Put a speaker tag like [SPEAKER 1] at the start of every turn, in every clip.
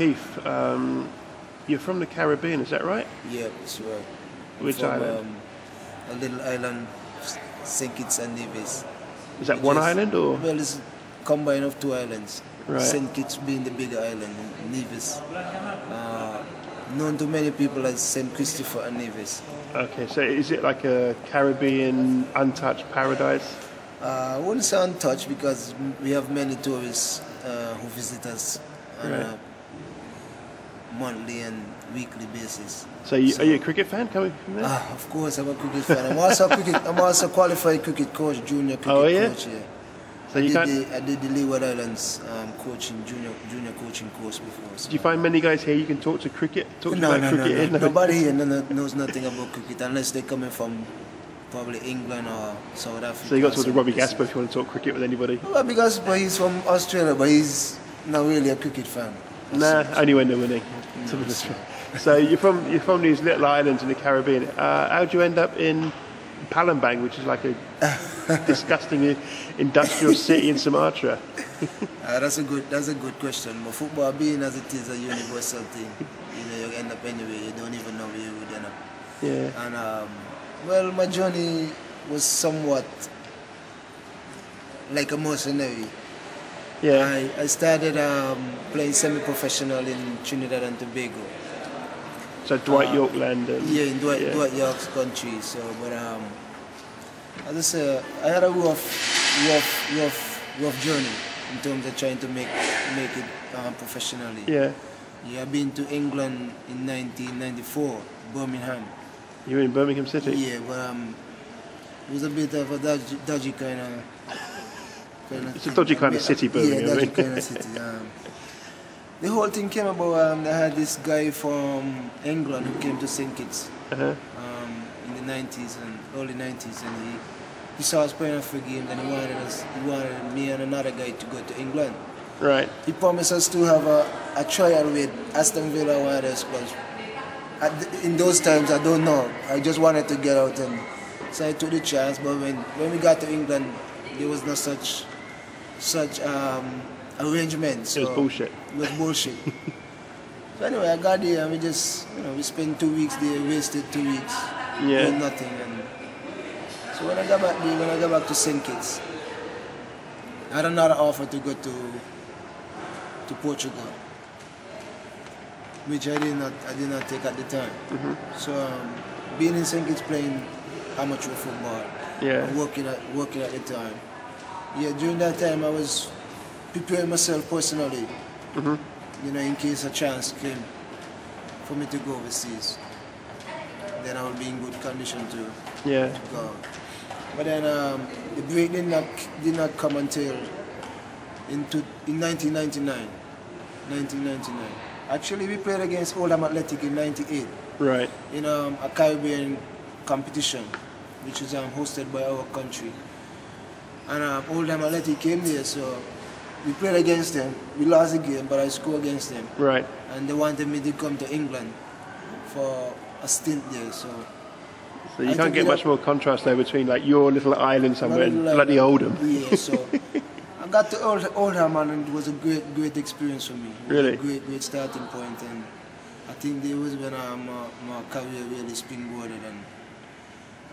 [SPEAKER 1] Keith, you're from the Caribbean, is that right?
[SPEAKER 2] Yeah, that's right.
[SPEAKER 1] Which
[SPEAKER 2] from,
[SPEAKER 1] island?
[SPEAKER 2] A little island, St. Kitts and Nevis.
[SPEAKER 1] Is that one island or?
[SPEAKER 2] Well, it's a combine of two islands.
[SPEAKER 1] Right.
[SPEAKER 2] St. Kitts being the bigger island, and Nevis. Known to many people as St. Christopher and Nevis.
[SPEAKER 1] Okay, so is it like a Caribbean untouched paradise?
[SPEAKER 2] I wouldn't say untouched because we have many tourists who visit us on a monthly and weekly basis.
[SPEAKER 1] So, are you a cricket fan coming from there?
[SPEAKER 2] Of course, I'm a cricket fan. I'm also a qualified cricket coach, junior cricket coach. Yeah.
[SPEAKER 1] So
[SPEAKER 2] I did the Leeward Islands coaching, junior coaching course before. So.
[SPEAKER 1] Do you find many guys here you can talk to cricket?
[SPEAKER 2] No. Nobody here knows nothing about cricket unless they're coming from probably England or South Africa.
[SPEAKER 1] So you got to talk to Robbie Gasper if you want to talk cricket with anybody?
[SPEAKER 2] Well, because he's from Australia, but he's not really a cricket fan.
[SPEAKER 1] Nah, only when they're winning. So you're from these little islands in the Caribbean. How'd you end up in Palembang, which is like a disgusting industrial city in Sumatra?
[SPEAKER 2] That's a good question. But football, being as it is a universal thing, you end up anywhere. You don't even know where you would end up.
[SPEAKER 1] Yeah.
[SPEAKER 2] And well, my journey was somewhat like a mercenary.
[SPEAKER 1] Yeah.
[SPEAKER 2] I started playing semi-professional in Trinidad and Tobago.
[SPEAKER 1] So Dwight York land.
[SPEAKER 2] Yeah, in Dwight York's country. So, but as I say, I had a rough journey in terms of trying to make it professionally.
[SPEAKER 1] Yeah.
[SPEAKER 2] Yeah, I've been to England in 1994, Birmingham.
[SPEAKER 1] You were in Birmingham City?
[SPEAKER 2] Yeah, but it was a bit of a dodgy kind of.
[SPEAKER 1] It's a dodgy kind of city, Birmingham.
[SPEAKER 2] Yeah, dodgy kind of city. The whole thing came about. I had this guy from England who came to St. Kitts in the 90s and early 90s, and he saw us playing a few games, and he wanted me and another guy to go to England.
[SPEAKER 1] Right.
[SPEAKER 2] He promised us to have a trial with Aston Villa Wanderers because in those times I don't know. I just wanted to get out, and so I took the chance. But when we got to England, there was no such arrangement. So
[SPEAKER 1] it was bullshit.
[SPEAKER 2] It was bullshit. So anyway, I got there and we spent 2 weeks there, wasted 2 weeks, doing nothing. And so when I got back there, when I got back to St. Kitts, I had another offer to go to Portugal, which I did not take at the time. So being in St. Kitts playing amateur football, working at the time. Yeah, during that time I was preparing myself personally, in case a chance came for me to go overseas. Then I would be in good condition to go. But then the break did not come until in 1999. Actually, we played against Oldham Athletic in '98.
[SPEAKER 1] Right.
[SPEAKER 2] In a Caribbean competition, which is hosted by our country. And Oldham Athletic came there, so we played against them. We lost the game, but I scored against them.
[SPEAKER 1] Right.
[SPEAKER 2] And they wanted me to come to England for a stint there. So
[SPEAKER 1] you can't get much more contrast there between like your little island somewhere and bloody Oldham.
[SPEAKER 2] Yeah. So I got to Oldham, and it was a great experience for me.
[SPEAKER 1] Really.
[SPEAKER 2] Great starting point, and I think there was when my career really springboarded. And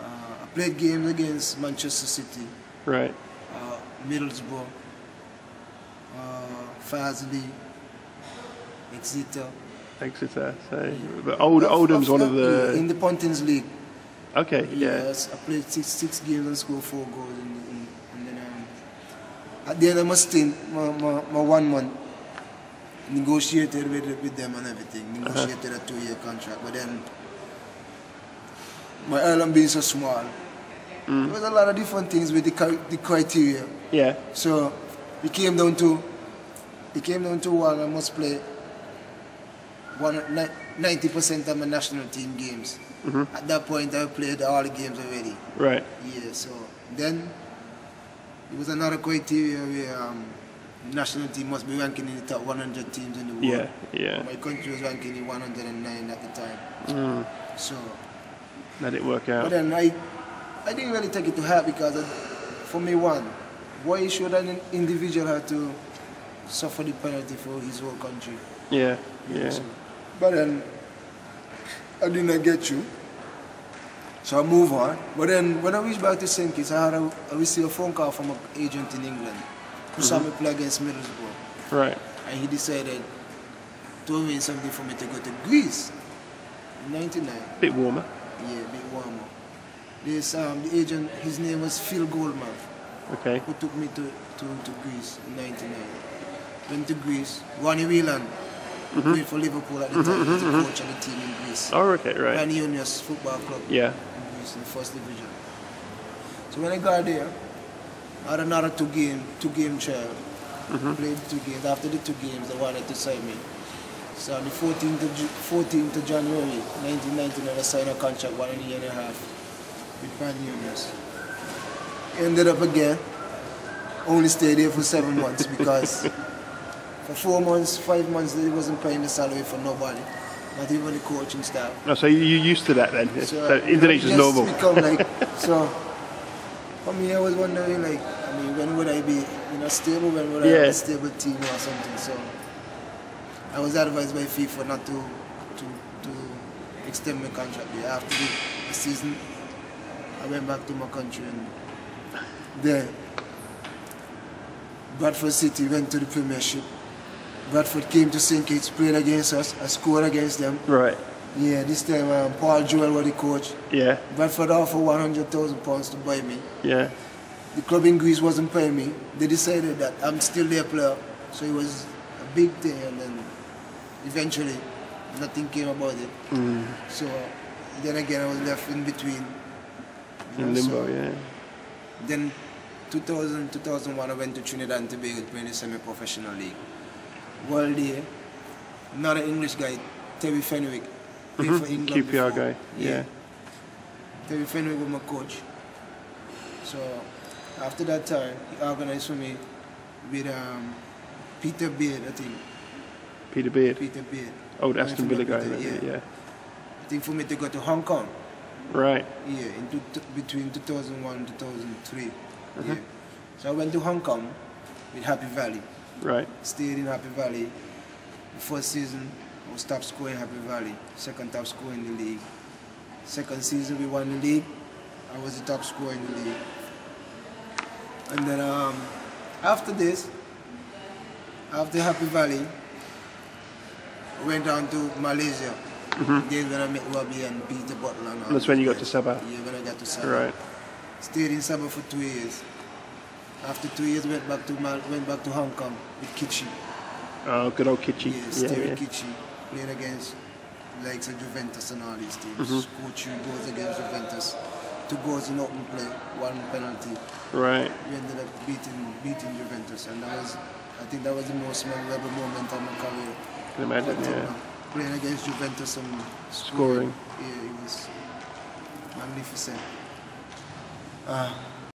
[SPEAKER 2] I played games against Manchester City.
[SPEAKER 1] Right.
[SPEAKER 2] Middlesbrough, Farsley, Exeter.
[SPEAKER 1] So, but Oldham's one of the
[SPEAKER 2] in the Pontins League.
[SPEAKER 1] Okay. Yeah.
[SPEAKER 2] Yes, I played six games and scored 4 goals, and then at the end of my stint, my 1 month, negotiated with them and everything. Negotiated a 2-year contract, but then my island being so small. There was a lot of different things with the criteria.
[SPEAKER 1] Yeah.
[SPEAKER 2] So it came down to one. I must play 90% of my national team games. At that point, I played all the games already.
[SPEAKER 1] Right.
[SPEAKER 2] Yeah. So then it was another criteria where national team must be ranking in the top 100 teams in the world.
[SPEAKER 1] Yeah.
[SPEAKER 2] My country was ranking in 109 at the time. So
[SPEAKER 1] that didn't work out.
[SPEAKER 2] But then I didn't really take it to heart because, for me, why should an individual have to suffer the penalty for his whole country.
[SPEAKER 1] Yeah, yeah.
[SPEAKER 2] So, but then I did not get you. So I move on. But then when I reached back to St. Kitts, I received a phone call from an agent in England who saw me play against Middlesbrough.
[SPEAKER 1] Right.
[SPEAKER 2] And he decided to arrange something for me to go to Greece in '99.
[SPEAKER 1] Bit warmer.
[SPEAKER 2] Yeah, a bit warmer. This the agent, his name was Phil Goldman.
[SPEAKER 1] Okay.
[SPEAKER 2] Who took me to Greece in '99. Went to Greece. Ronnie Whelan played for Liverpool at the time. He was the coach of the team in Greece.
[SPEAKER 1] Oh, okay, right.
[SPEAKER 2] Panionios Football Club.
[SPEAKER 1] Yeah.
[SPEAKER 2] In Greece in the first division. So when I got there, I had another two-game trial. Played 2 games. After the 2 games, they wanted to sign me. So on the 14th of January 1999, I signed a contract 1.5 years with Panionios. Ended up again, only stayed there for 7 months because for 4 months, 5 months, they wasn't paying the salary for nobody, not even the coaching staff.
[SPEAKER 1] Oh, so you're used to that then? So Indonesia's normal.
[SPEAKER 2] Become like, so for me, I was wondering, like, I mean, when would I be stable? When would I have a stable team or something? So I was advised by FIFA not to extend my contract there. After the season, I went back to my country and then Bradford City went to the Premiership. Bradford came to St. Kitts, played against us. I scored against them.
[SPEAKER 1] Right.
[SPEAKER 2] Yeah, this time Paul Joel was the coach.
[SPEAKER 1] Yeah.
[SPEAKER 2] Bradford offered £100,000 to buy me.
[SPEAKER 1] Yeah.
[SPEAKER 2] The club in Greece wasn't paying me. They decided that I'm still their player. So it was a big thing, and then eventually nothing came about it. So then again I was left in between.
[SPEAKER 1] In limbo, yeah.
[SPEAKER 2] Then 2000, 2001 I went to Trinidad and Tobago to play in the semi-professional league. While there, another English guy, Terry Fenwick, played for England
[SPEAKER 1] QPR
[SPEAKER 2] before.
[SPEAKER 1] guy, yeah.
[SPEAKER 2] Terry Fenwick was my coach. So after that time, he organized for me with Peter Beard, I think.
[SPEAKER 1] Peter Beard?
[SPEAKER 2] Peter Beard.
[SPEAKER 1] Old Aston Villa guy,
[SPEAKER 2] yeah. I think for me to go to Hong Kong.
[SPEAKER 1] Right.
[SPEAKER 2] Yeah, between 2001 and 2003. Yeah. So I went to Hong Kong with Happy Valley.
[SPEAKER 1] Right.
[SPEAKER 2] Stayed in Happy Valley. The first season, I was top scorer in Happy Valley. Second top scorer in the league. Second season, we won the league. I was the top scorer in the league. And then after this, after Happy Valley, I went down to Malaysia. Days when I met Robbie and Peter Butler. And
[SPEAKER 1] that's when you got to Sabah?
[SPEAKER 2] Yeah, when I got to Sabah.
[SPEAKER 1] Right.
[SPEAKER 2] Stayed in Sabah for 2 years. After 2 years, went back to Hong Kong with Kitchi.
[SPEAKER 1] Oh, good old Kitchi.
[SPEAKER 2] Yeah, stayed with Kitchi. Played against likes of Juventus and all these teams. Scored 3 goals against Juventus. 2 goals in open play, 1 penalty.
[SPEAKER 1] Right.
[SPEAKER 2] We ended up beating Juventus, and I think that was the most memorable moment of my career.
[SPEAKER 1] I can imagine, yeah.
[SPEAKER 2] Playing against Juventus and
[SPEAKER 1] scoring.
[SPEAKER 2] Yeah, it was magnificent.